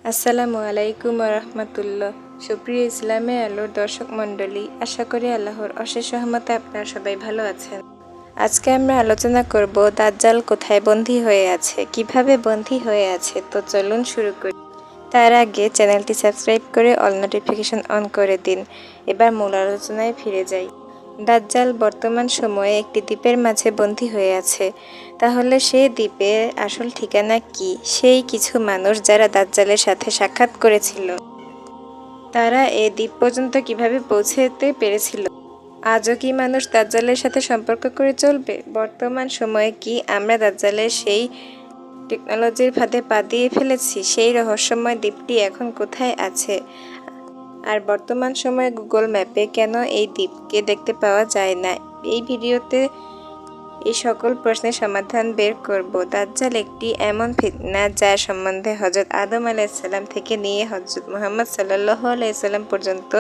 আসসালামু আলাইকুম রহমতুল্লাহ। সুপ্রিয় ইসলামে আলোর দর্শক মণ্ডলী, আশা করি আল্লাহর অশেষ রহমতে আপনারা সবাই ভালো আছেন। আজকে আমরা আলোচনা করব দাজ্জাল কোথায় বন্দী হয়ে আছে, কিভাবে বন্দী হয়ে আছে। তো চলুন শুরু করি। তার আগে চ্যানেলটি সাবস্ক্রাইব করে অল নোটিফিকেশন অন করে দিন। এবার মূল আলোচনায় ফিরে যাই। দাজ্জাল বর্তমান সময়ে একটি দ্বীপের মাঝে বন্দী হয়ে আছে। তাহলে সেই দ্বীপের আসল ঠিকানা কি? সেই কিছু মানুষ যারা দাজ্জালের সাথে সাক্ষাৎ করেছিল, তারা এই দ্বীপ পর্যন্ত কিভাবে পৌঁছতে পেরেছিল? আজও কি মানুষ দাজ্জালের সাথে সম্পর্ক করে চলবে? বর্তমান সময়ে কি আমরা দাজ্জালের সেই টেকনোলজির ফাঁদে পা দিয়ে ফেলেছি? সেই রহস্যময় দ্বীপটি এখন কোথায় আছে? আর বর্তমান সময়ে গুগল ম্যাপে কেন এই দ্বীপকে দেখতে পাওয়া যায় না? এই ভিডিওতে এই সকল প্রশ্নের সমাধান বের করব। দাজ্জাল একটি এমন ফিতনা যার সম্বন্ধে হযরত আদম আলাইহিসসালাম থেকে নিয়ে হযরত মুহাম্মদ সাল্লাল্লাহু আলাইহি সাল্লাম পর্যন্ত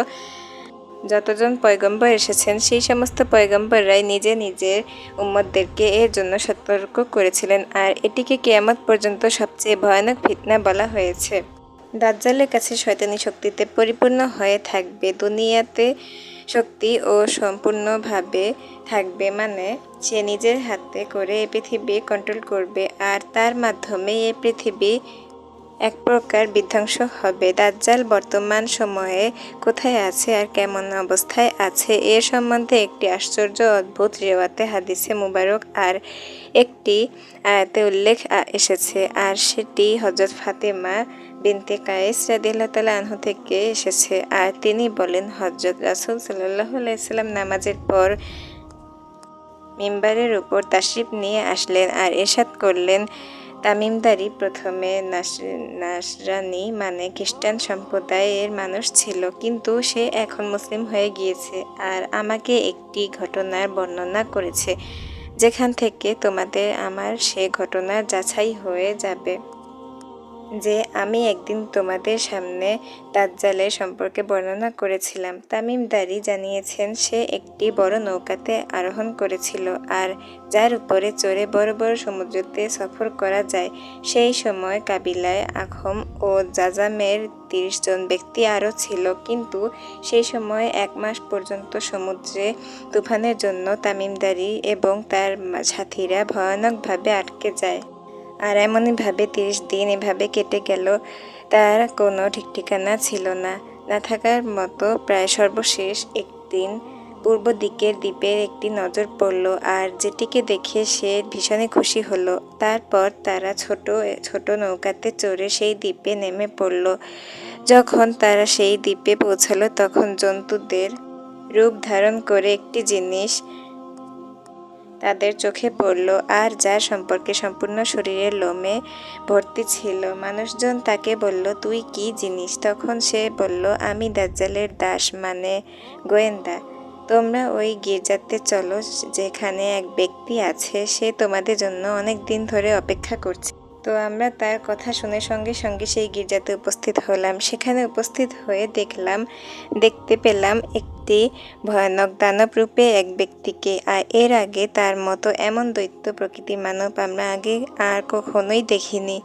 যতজন পয়গম্বর এসেছেন, সেই সমস্ত পয়গম্বররাই নিজের উম্মতদেরকে এর জন্য সতর্ক করেছিলেন। আর এটিকে কিয়ামত পর্যন্ত সবচেয়ে ভয়ানক ফিতনা বলা হয়েছে। দাজ্জালের কাছে শয়তানি শক্তিতে পরিপূর্ণ হয়ে থাকবে। দুনিয়াতে শক্তি ও সম্পূর্ণভাবে থাকবে, মানে সে নিজের হাতে করে এই পৃথিবী কন্ট্রোল করবে, আর তার মাধ্যমে এই পৃথিবী এক প্রকার বিধ্বংস হবে। দাজ্জাল বর্তমান সময়ে কোথায় আছে আর কেমন অবস্থায় আছে, এর সম্বন্ধে একটি আশ্চর্য অদ্ভুত রিওয়ায়াতে হাদিসে মুবারক আর একটি আয়াতে উল্লেখ এসেছে, আর সেটি হযরত ফাতেমা বিনতে কায়েস রাদিয়াল্লাহু তাআলা আনহু থেকে এসেছে। আর তিনি বলেন, হযরত রাসূল সাল্লাল্লাহু আলাইহি সাল্লাম নামাজের পর মিম্বারের উপর তাশরিফ নিয়ে আসলেন আর ইরশাদ করলেন, তামিমদারি প্রথমে নাসরানি মানে খ্রিস্টান সম্প্রদায়ের মানুষ ছিল, কিন্তু সে এখন মুসলিম হয়ে গিয়েছে আর আমাকে একটি ঘটনার বর্ণনা করেছে, যেখান থেকে তোমাদের আমার সে ঘটনার যাচাই হয়ে যাবে যে আমি একদিন তোমাদের সামনে দাজ্জালের সম্পর্কে বর্ণনা করেছিলাম। তামিমদারি জানিয়েছেন, সে একটি বড় নৌকাতে আরোহণ করেছিল আর যার উপরে চড়ে বড় বড় সমুদ্রতে সফর করা যায়। সেই সময় কাবিলায় আখম ও জাজামের 30 জন ব্যক্তি আরও ছিল, কিন্তু সেই সময় 1 মাস পর্যন্ত সমুদ্রে তুফানের জন্য তামিমদারি এবং তার সাথীরা ভয়ানকভাবে আটকে যায়। আর এমনইভাবে 30 দিন এভাবে কেটে গেল, তার কোনো ঠিকঠিকানা ছিল না। না থাকার মতো প্রায় সর্বশেষ একদিন পূর্ব দিকের দ্বীপের একটি নজর পড়ল, আর যেটিকে দেখে সে ভীষণই খুশি হলো। তারপর তারা ছোট ছোট নৌকাতে চড়ে সেই দ্বীপে নেমে পড়ল। যখন তারা সেই দ্বীপে পৌঁছালো, তখন জন্তুদের রূপ ধারণ করে একটি জিনিস তাদের চোখে পড়ল, আর যার সম্পর্কে সম্পূর্ণ শরীরের লোমে ভর্তি ছিল। মানুষজন তাকে বলল, তুই কি জিনিস? তখন সে বলল, আমি দাজ্জালের দাস, মানে গোয়েন্দা। তোমরা ওই গির্জাতে চলো, যেখানে এক ব্যক্তি আছে, সে তোমাদের জন্য অনেক দিন ধরে অপেক্ষা করছে। তো আমরা তার কথা শুনে সঙ্গে সঙ্গে সেই গির্জাতে উপস্থিত হলাম। সেখানে উপস্থিত হয়ে দেখতে পেলাম একটি ভয়ানক দানব রূপে এক ব্যক্তিকে। আর এর আগে তার মতো এমন দৈত্য প্রকৃতির মানব আমরা আগে আর কখনোই দেখিনি।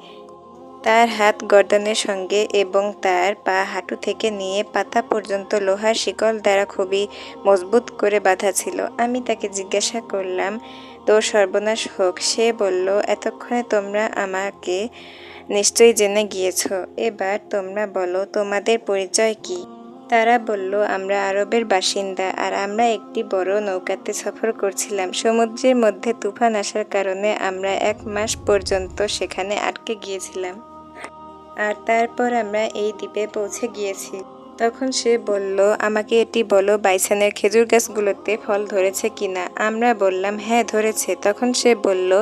তার হাত গর্দনের সঙ্গে এবং তার পা হাঁটু থেকে নিয়ে পাতা পর্যন্ত লোহার শিকল দ্বারা খুবই মজবুত করে বাঁধা ছিল। আমি তাকে জিজ্ঞাসা করলাম, তোর সর্বনাশ হোক। সে বলল, এতক্ষণে তোমরা আমাকে নিশ্চয়ই জেনে গিয়েছ। এবার তোমরা বলো, তোমাদের পরিচয় কি? তারা বলল, আমরা আরবের বাসিন্দা, আর আমরা একটি বড় নৌকাতে সফর করছিলাম। সমুদ্রের মধ্যে তুফান আসার কারণে আমরা 1 মাস পর্যন্ত সেখানে আটকে গিয়েছিলাম, আর তারপর আমরা এই দ্বীপে পৌঁছে গিয়েছি। তখন সে বলল, আমাকে এটি বলো, বাইসানের খেজুর গাছগুলোতে ফল ধরেছে কিনা? আমরা বললাম, হ্যাঁ ধরেছে। তখন সে বলল,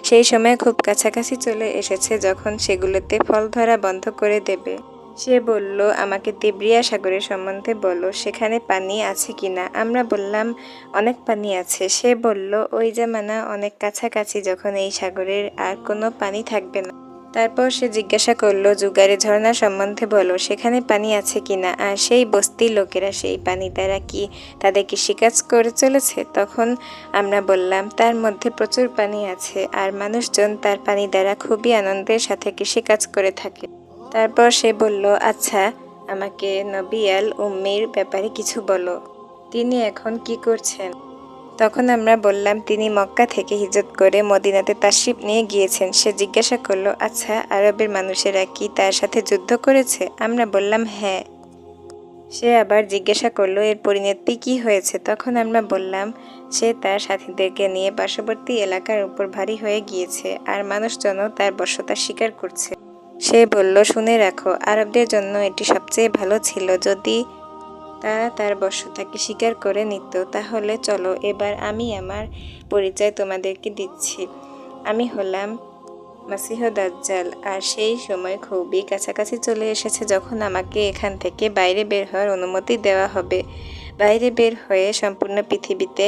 সেই সময় খুব কাছাকাছি চলে এসেছে যখন সেগুলোতে ফল ধরা বন্ধ করে দেবে। সে বলল, আমাকে তিব্রিয়া সাগরের সম্বন্ধে বলো, সেখানে পানি আছে কিনা? আমরা বললাম, অনেক পানি আছে। সে বলল, ওই জামানা অনেক কাছাকাছি যখন এই সাগরের আর কোনো পানি থাকবে না। তারপর সে জিজ্ঞাসা করল, জুগারে ঝর্ণা সম্বন্ধে বলো, সেখানে পানি আছে কিনা? আর সেই বস্তির লোকেরা সেই পানি দ্বারা কি তাদের কৃষিকাজ করে চলেছে? তখন আমরা বললাম, তার মধ্যে প্রচুর পানি আছে, আর মানুষজন তার পানি দ্বারা খুবই আনন্দের সাথে কৃষিকাজ করে থাকে। তারপর সে বলল, আচ্ছা আমাকে নবী আল উম্মির ব্যাপারে কিছু বলো, তিনি এখন কি করছেন? তখন আমরা বললাম, তিনি মক্কা থেকে হিজরত করে মদিনাতে তাশরিফ নিয়ে গিয়েছেন। সে জিজ্ঞাসা করলো, আচ্ছা আরবের মানুষেরা কি তার সাথে যুদ্ধ করেছে? আমরা বললাম হ্যাঁ। সে আবার জিজ্ঞাসা করলো, এর পরিণতি কি হয়েছে? তখন আমরা বললাম, সে তার সাথীদেরকে নিয়ে পার্শ্ববর্তী এলাকার উপর ভারী হয়ে গিয়েছে, আর মানুষজনও তার বশ্যতা স্বীকার করছে। সে বলল, শুনে রাখো, আরবদের জন্য এটি সবচেয়ে ভালো ছিল যদি তারা তার বশ্যতাকে স্বীকার করে নিত। তাহলে চলো এবার আমি আমার পরিচয় তোমাদেরকে দিচ্ছি। আমি হলাম মাসিহ দাজ্জাল, আর সেই সময় খুবই কাছাকাছি চলে এসেছে যখন আমাকে এখান থেকে বাইরে বের হওয়ার অনুমতি দেওয়া হবে। বাইরে বের হয়ে সম্পূর্ণ পৃথিবীতে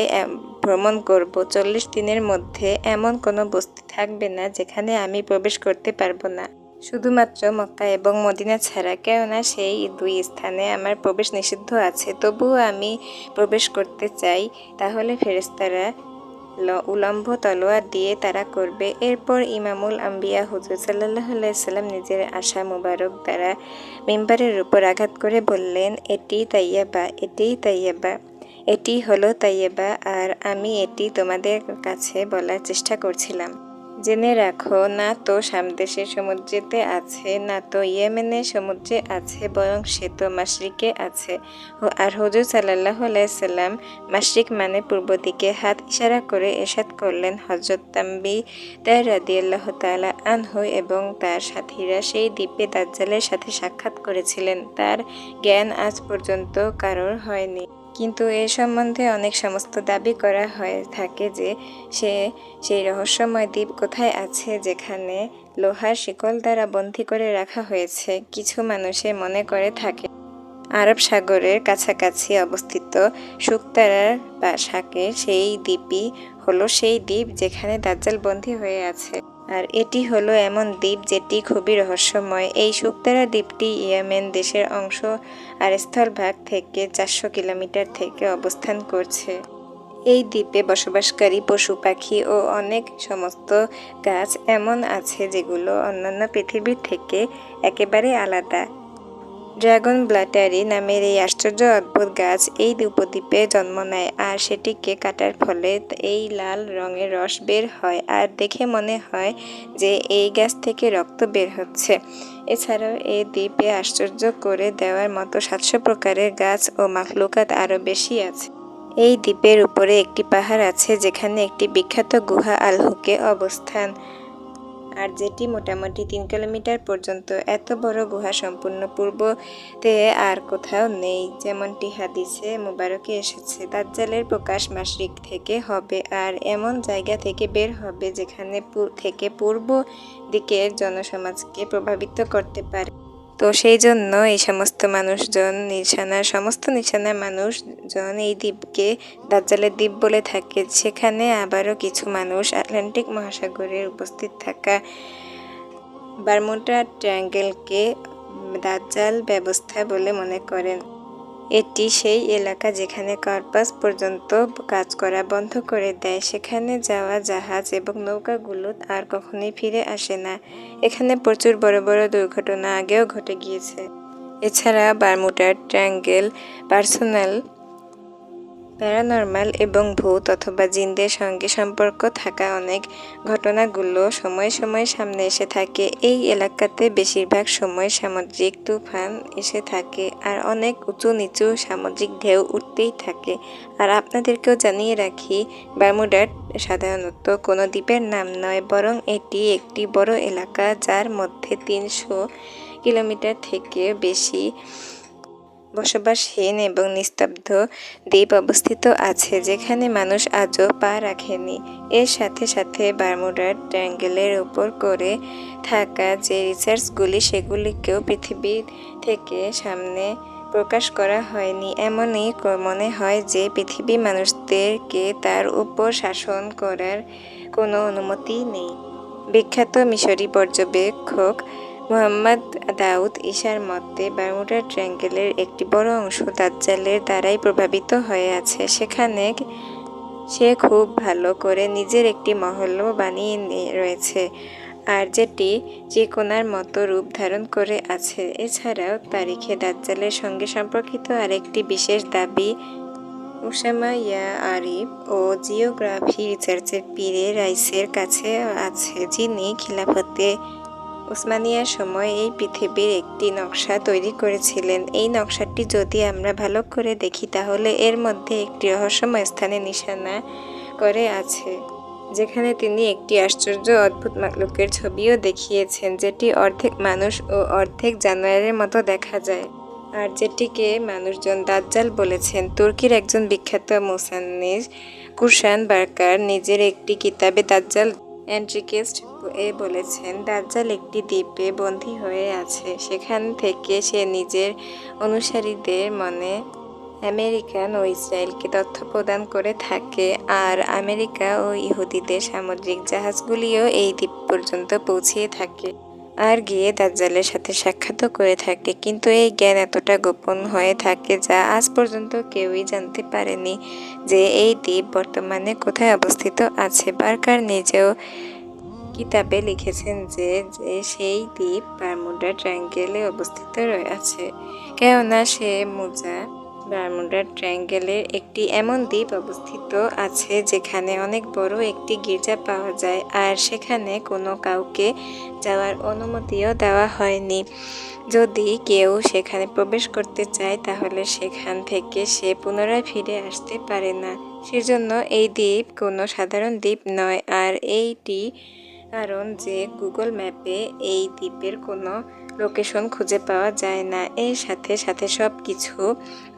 ভ্রমণ করব। 40 দিনের মধ্যে এমন কোনো বস্তি থাকবে না যেখানে আমি প্রবেশ করতে পারবো না, শুধুমাত্র মক্কা এবং মদিনা ছাড়া, কেননা সেই দুই স্থানে আমার প্রবেশ নিষিদ্ধ আছে। তবুও আমি প্রবেশ করতে চাই, তাহলে ফেরেশতারা উলম্ব তলোয়ার দিয়ে তারা করবে। এরপর ইমামুল আম্বিয়া হুজুর সাল্লাল্লাহু আলাইহি সাল্লাম নিজের আশা মুবারক দ্বারা মিম্বারের উপর আঘাত করে বললেন, এটি তাইয়্যিবা, এটিই তাইয়্যিবা, এটি হলো তাইয়্যিবা, আর আমি এটি তোমাদের কাছে বলার চেষ্টা করছিলাম। জেনে রাখো, না তো সামদেশের সমুদ্রেতে আছে, না তো ইয়েমেনের সমুদ্রে আছে, বরং সে তো মাশরিকে আছে। আর হুজুর সাল্লাল্লাহু আলাইহি সাল্লাম মাশরিক মানে পূর্ব দিকে হাত ইশারা করে ইরশাদ করলেন, হযরত তানবীহ রাদিয়াল্লাহু তাআলা আনহু এবং তার সাথীরা সেই দ্বীপে দাজ্জালের সাথে সাক্ষাৎ করেছিলেন। তার জ্ঞান আজ পর্যন্ত কারোর হয়নি, কিন্তু এ সম্বন্ধে অনেক সমস্ত দাবি করা হয়ে থাকে যে সেই রহস্যময় দ্বীপ কোথায় আছে যেখানে লোহার শিকল দ্বারা বন্দী করে রাখা হয়েছে। কিছু মানুষে মনে করে থাকে আরব সাগরের কাছাকাছি অবস্থিত শুকতারার বা শাকের সেই দ্বীপই হলো সেই দ্বীপ যেখানে দাজ্জাল বন্দী হয়ে আছে। আর এটি হলো এমন দ্বীপ যেটি খুবই রহস্যময়। এই শুকতারা দ্বীপটি ইয়েমেন দেশের অংশ আর স্থলভাগ থেকে 400 কিলোমিটার থেকে অবস্থান করছে। এই দ্বীপে বসবাসকারী পশু পাখি ও অনেক সমস্ত গাছ এমন আছে যেগুলো অন্যান্য পৃথিবীর থেকে একেবারে আলাদা। ড্রাগন ব্লাটারি নামের এই আশ্চর্য অদ্ভুত গাছ এই উপদ্বীপে জন্ম নেয়, আর সেটিকে কাটার ফলে এই লাল রঙের রস বের হয়, আর দেখে মনে হয় যে এই গাছ থেকে রক্ত বের হচ্ছে। এছাড়াও এই দ্বীপে আশ্চর্য করে দেওয়ার মতো 700 প্রকারের গাছ ও মাখলুকাত আরও বেশি আছে। এই দ্বীপের উপরে একটি পাহাড় আছে যেখানে একটি বিখ্যাত গুহা আল-হুকে অবস্থান, আর যেটি মোটামুটি 3 কিলোমিটার পর্যন্ত। এত বড় গুহা সম্পূর্ণ পূর্বতে আর কোথাও নেই, যেমনটি হাদিসে মুবারকে এসেছে। দাজ্জালের প্রকাশ মাশরিক থেকে হবে, আর এমন জায়গা থেকে বের হবে যেখানে থেকে পূর্ব দিকের জনসমাজকে প্রভাবিত করতে পারে। তো সেই জন্য এই সমস্ত নিশানার মানুষজন এই দ্বীপকে দাজ্জালের দ্বীপ বলে থাকে। সেখানে আবারও কিছু মানুষ আটলান্টিক মহাসাগরের উপস্থিত থাকা বারমুডা ট্রায়াঙ্গেলকে দাজ্জাল ব্যবস্থা বলে মনে করেন। এটি সেই এলাকা যেখানে কর্পাস পর্যন্ত কাজ করা বন্ধ করে দেয়। সেখানে যাওয়া জাহাজ এবং নৌকাগুলো আর কখনোই ফিরে আসে না। এখানে প্রচুর বড় বড় দুর্ঘটনা আগেও ঘটে গিয়েছে। এছাড়া বারমুডা ট্রায়াঙ্গেল প্যারানর্মাল এবং ভূত অথবা জিনদের সঙ্গে সম্পর্ক থাকা অনেক ঘটনাগুলো সময়ে সময়ে সামনে এসে থাকে। এই এলাকাতে বেশিরভাগ সময় সামুদ্রিক তুফান এসে থাকে, আর অনেক উঁচু নিচু সামুদ্রিক ঢেউ উঠতেই থাকে। আর আপনাদেরকেও জানিয়ে রাখি, বারমুডা সাধারণত কোনো দ্বীপের নাম নয়, বরং এটি একটি বড় এলাকা যার মধ্যে 300 কিলোমিটার থেকে বেশি বসবাসহীন এবং নিস্তব্ধ দ্বীপ অবস্থিত আছে যেখানে মানুষ আজও পা রাখেনি। এর সাথে সাথে বারমুডা ট্রায়াঙ্গেলের উপর করে থাকা যে রিসার্চগুলি সেগুলিকেও পৃথিবী থেকে সামনে প্রকাশ করা হয়নি। এমনই মনে হয় যে পৃথিবী মানুষদেরকে তার উপর শাসন করার কোনো অনুমতি নেই। বিখ্যাত মিশরী পর্যবেক্ষক মুহাম্মদ দাউদ ঈসার মতে বারমুডা ট্রায়াঙ্গেলের একটি বড় অংশ দাজ্জালের দ্বারাই প্রভাবিত হয়ে আছে। সেখানে সে খুব ভালো করে নিজের একটি মহলও বানিয়ে রয়েছে। আর যেটি চিকোনার মতো রূপ ধারণ করে আছে। এছাড়াও তারিখে দাজ্জালের সঙ্গে সম্পর্কিত আরেকটি বিশেষ দাবি উসামা ইয়া আরিফ ও জিওগ্রাফি রিসার্চের পীরে রাইসের কাছে আছে, যিনি খিলাফতে উসমানিয়ার সময় এই পৃথিবীর একটি নকশা তৈরি করেছিলেন। এই নকশাটি যদি আমরা ভালো করে দেখি তাহলে এর মধ্যে একটি রহস্যময় স্থানে নিশানা করে আছে, যেখানে তিনি একটি আশ্চর্য অদ্ভুত মাকলুকের ছবিও দেখিয়েছেন, যেটি অর্ধেক মানুষ ও অর্ধেক জানোয়ারের মতো দেখা যায়, আর যেটিকে মানুষজন দাজ্জাল বলেছেন। তুর্কির একজন বিখ্যাত মুসান্নিফ কুরশান বার্কার নিজের একটি কিতাবে দাজ্জাল অ্যান্টিক্রিস্ট এ বলেছেন, দাজ্জাল একটি দ্বীপে বন্দী হয়ে আছে। সেখান থেকে সে নিজের অনুসারীদের মনে আমেরিকান ও ইসরায়েলকে তথ্য প্রদান করে থাকে, আর আমেরিকা ও ইহুদিদের সামুদ্রিক জাহাজগুলিও এই দ্বীপ পর্যন্ত পৌঁছিয়ে থাকে আর গিয়ে দাজ্জালের সাথে সাক্ষাৎ করে থাকে। কিন্তু এই জ্ঞান এতটা গোপন হয়ে থাকে যা আজ পর্যন্ত কেউই জানতে পারেনি যে এই দ্বীপ বর্তমানে কোথায় অবস্থিত আছে। বার্কার নিজেও কিতাবে লিখেছেন যে সেই দ্বীপ বারমুডা ট্রায়াঙ্গেলে অবস্থিত আছে, কেননা সে বারমুডা ট্রায়াঙ্গেলের একটি এমন দ্বীপ অবস্থিত আছে যেখানে অনেক বড় একটি গির্জা পাওয়া যায়, আর সেখানে কোনো কাউকে যাওয়ার অনুমতিও দেওয়া হয়নি। যদি কেউ সেখানে প্রবেশ করতে চায় তাহলে সেখান থেকে সে পুনরায় ফিরে আসতে পারে না। সেজন্য এই দ্বীপ কোনো সাধারণ দ্বীপ নয়, আর এইটি কারণ যে গুগল ম্যাপে এই দ্বীপের কোনো লোকেশন খুঁজে পাওয়া যায় না। এর সাথে সাথে সব কিছু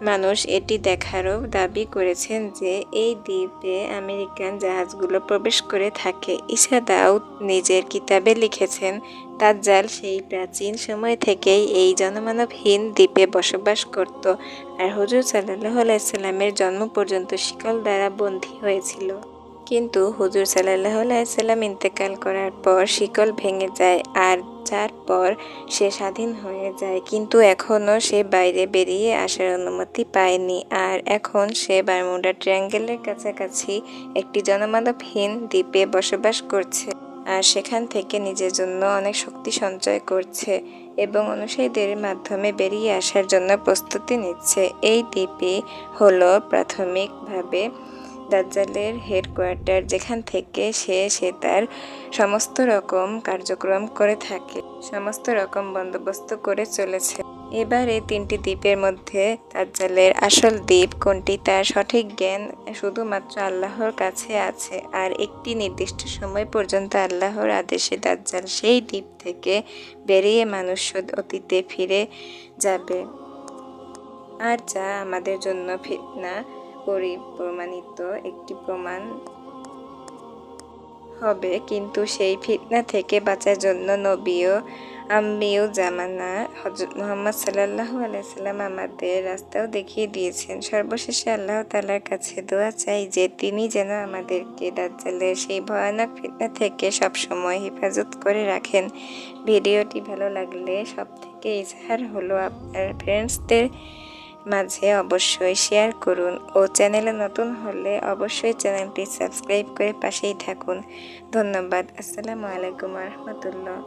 মানুষ এটি দেখারও দাবি করেছেন যে এই দ্বীপে আমেরিকান জাহাজগুলো প্রবেশ করে থাকে। ঈসা দাউদ নিজের কিতাবে লিখেছেন, দাজ্জাল সেই প্রাচীন সময় থেকেই এই জনমানবহীন দ্বীপে বসবাস করত, আর হুজুর সাল্লাল্লাহু আলাইহি সাল্লামের জন্ম পর্যন্ত শিকল দ্বারা বন্দী হয়েছিল। কিন্তু হুজুর সাল্লাল্লাহু আলাইহি সাল্লাম ইন্তেকাল করার পর শিকল ভেঙে যায়, আর যার পর সে স্বাধীন হয়ে যায়। কিন্তু এখনও সে বাইরে বেরিয়ে আসার অনুমতি পায়নি, আর এখন সে বারমুডা ট্রায়াঙ্গেলের কাছাকাছি একটি জনমানবহীন দ্বীপে বসবাস করছে, আর সেখান থেকে নিজের জন্য অনেক শক্তি সঞ্চয় করছে এবং অনুসারীদের মাধ্যমে বেরিয়ে আসার জন্য প্রস্তুতি নিচ্ছে। এই দ্বীপই হলো প্রাথমিকভাবে দাজ্জালের হেডকোয়ার্টার, যেখান থেকে সে তার সমস্ত রকম কার্যক্রম করে থাকে, সমস্ত রকম বন্দোবস্ত করে চলেছে। এবার এই তিনটি দ্বীপের মধ্যে দাজ্জালের আসল দ্বীপ কোনটি তার সঠিক জ্ঞান শুধুমাত্র আল্লাহর কাছে আছে, আর একটি নির্দিষ্ট সময় পর্যন্ত আল্লাহর আদেশে দাজ্জাল সেই দ্বীপ থেকে বেরিয়ে মানুষ অতীতে ফিরে যাবে, আর যা আমাদের জন্য ফিতনা প্রমাণিত একটি প্রমাণ হবে। কিন্তু সেই ফিতনা থেকে বাঁচার জন্য নবী ও আম্বিউ জামানা হযরত মুহাম্মদ সাল্লাল্লাহু আলাইহি সাল্লাম আমাদের রাস্তাও দেখিয়ে দিয়েছেন। সর্বশেষে আল্লাহ তাআলার কাছে দোয়া চাই যে তিনি যেন আমাদেরকে দাজ্জালের সেই ভয়ানক ফিতনা থেকে সবসময় হেফাজত করে রাখেন। ভিডিওটি ভালো লাগলে সবথেকে ইজহার হলো আপনার ফ্রেন্ডসদের মাঝে অবশ্যই শেয়ার করুন, ও চ্যানেলে নতুন হলে অবশ্যই চ্যানেলটি সাবস্ক্রাইব করে পাশেই থাকুন। ধন্যবাদ। আসসালামু আলাইকুম ওয়া রাহমাতুল্লাহ।